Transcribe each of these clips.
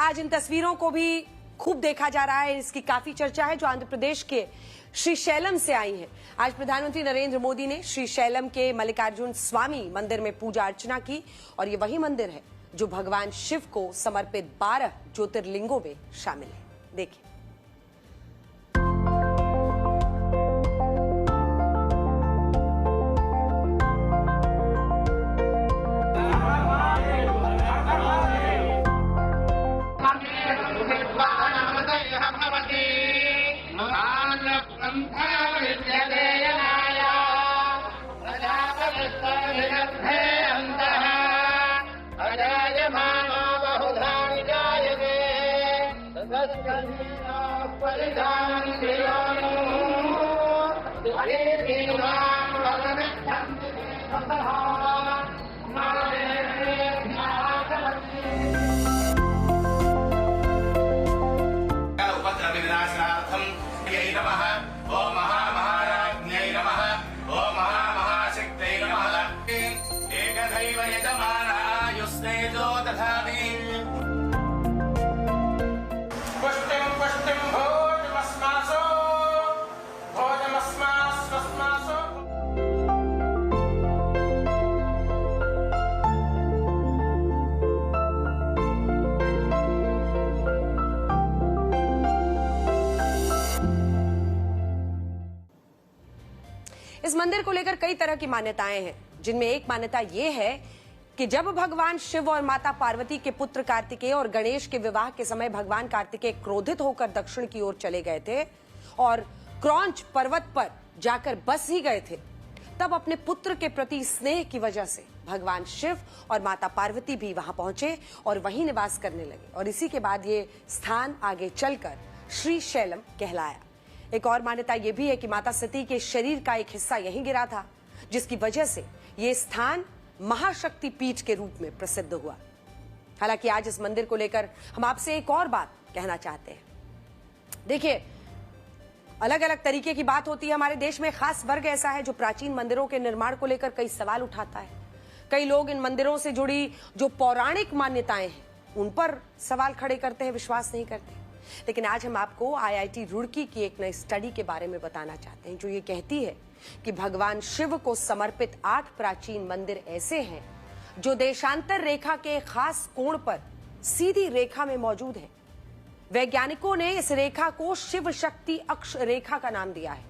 आज इन तस्वीरों को भी खूब देखा जा रहा है, इसकी काफी चर्चा है जो आंध्र प्रदेश के श्रीशैलम से आई है। आज प्रधानमंत्री नरेंद्र मोदी ने श्रीशैलम के मल्लिकार्जुन स्वामी मंदिर में पूजा अर्चना की और ये वही मंदिर है जो भगवान शिव को समर्पित 12 ज्योतिर्लिंगों में शामिल है। देखिए। इस मंदिर को लेकर कई तरह की मान्यताएं हैं, जिनमें एक मान्यता यह है कि जब भगवान शिव और माता पार्वती के पुत्र कार्तिकेय और गणेश के विवाह के समय भगवान कार्तिकेय क्रोधित होकर दक्षिण की ओर चले गए थे और क्रौंच पर्वत पर जाकर बस ही गए थे, तब अपने पुत्र के प्रति स्नेह की वजह से भगवान शिव और माता पार्वती भी वहां पहुंचे और वहीं निवास करने लगे और इसी के बाद ये स्थान आगे चलकर श्रीशैलम कहलाया। एक और मान्यता यह भी है कि माता सती के शरीर का एक हिस्सा यहीं गिरा था, जिसकी वजह से ये स्थान महाशक्ति पीठ के रूप में प्रसिद्ध हुआ। हालांकि आज इस मंदिर को लेकर हम आपसे एक और बात कहना चाहते हैं। देखिए, अलग अलग तरीके की बात होती है। हमारे देश में खास वर्ग ऐसा है जो प्राचीन मंदिरों के निर्माण को लेकर कई सवाल उठाता है। कई लोग इन मंदिरों से जुड़ी जो पौराणिक मान्यताएं हैं उन पर सवाल खड़े करते हैं, विश्वास नहीं करते। लेकिन आज हम आपको IIT रुड़की की एक नई स्टडी के बारे में बताना चाहते हैं जो ये कहती है कि भगवान शिव को समर्पित 8 प्राचीन मंदिर ऐसे हैं जो देशांतर रेखा के खास कोण पर सीधी रेखा में मौजूद है। वैज्ञानिकों ने इस रेखा को शिव शक्ति अक्ष रेखा का नाम दिया है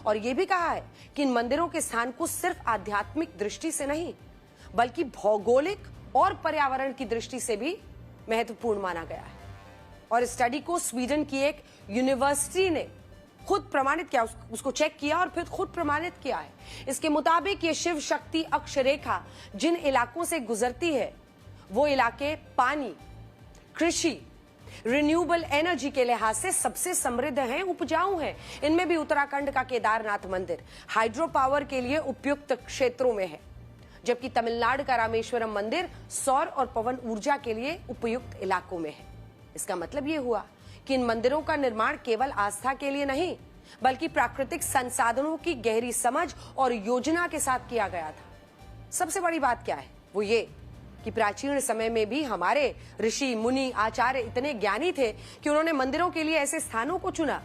और यह भी कहा है कि इन मंदिरों के स्थान को सिर्फ आध्यात्मिक दृष्टि से नहीं बल्कि भौगोलिक और पर्यावरण की दृष्टि से भी महत्वपूर्ण माना गया है। और इस स्टडी को स्वीडन की एक यूनिवर्सिटी ने खुद प्रमाणित किया, उसको चेक किया और फिर खुद प्रमाणित किया है। इसके मुताबिक ये शिव शक्ति अक्ष रेखा जिन इलाकों से गुजरती है वो इलाके पानी, कृषि, रिन्यूएबल एनर्जी के लिहाज से सबसे समृद्ध हैं, उपजाऊ हैं। इनमें भी उत्तराखंड का केदारनाथ मंदिर हाइड्रो पावर के लिए उपयुक्त क्षेत्रों में है, जबकि तमिलनाडु का रामेश्वरम मंदिर सौर और पवन ऊर्जा के लिए उपयुक्त इलाकों में है। इसका मतलब यह हुआ कि इन मंदिरों का निर्माण केवल आस्था के लिए नहीं बल्कि प्राकृतिक संसाधनों की गहरी समझ और योजना के साथ किया गया था। सबसे बड़ी बात क्या है, वो ये कि प्राचीन समय में भी हमारे ऋषि मुनि आचार्य इतने ज्ञानी थे कि उन्होंने मंदिरों के लिए ऐसे स्थानों को चुना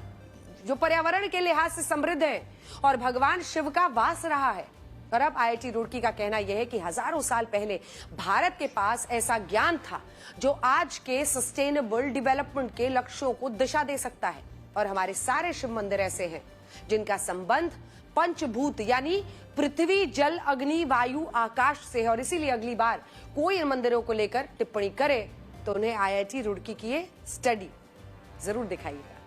जो पर्यावरण के लिहाज से समृद्ध है और भगवान शिव का वास रहा है। और अब IIT रुड़की का कहना यह है कि हजारों साल पहले भारत के पास ऐसा ज्ञान था जो आज के सस्टेनेबल डेवलपमेंट के लक्ष्यों को दिशा दे सकता है। और हमारे सारे शिव मंदिर ऐसे हैं जिनका संबंध पंचभूत यानी पृथ्वी, जल, अग्नि, वायु, आकाश से है। और इसीलिए अगली बार कोई इन मंदिरों को लेकर टिप्पणी करे तो उन्हें IIT रुड़की की ये स्टडी जरूर दिखाइएगा।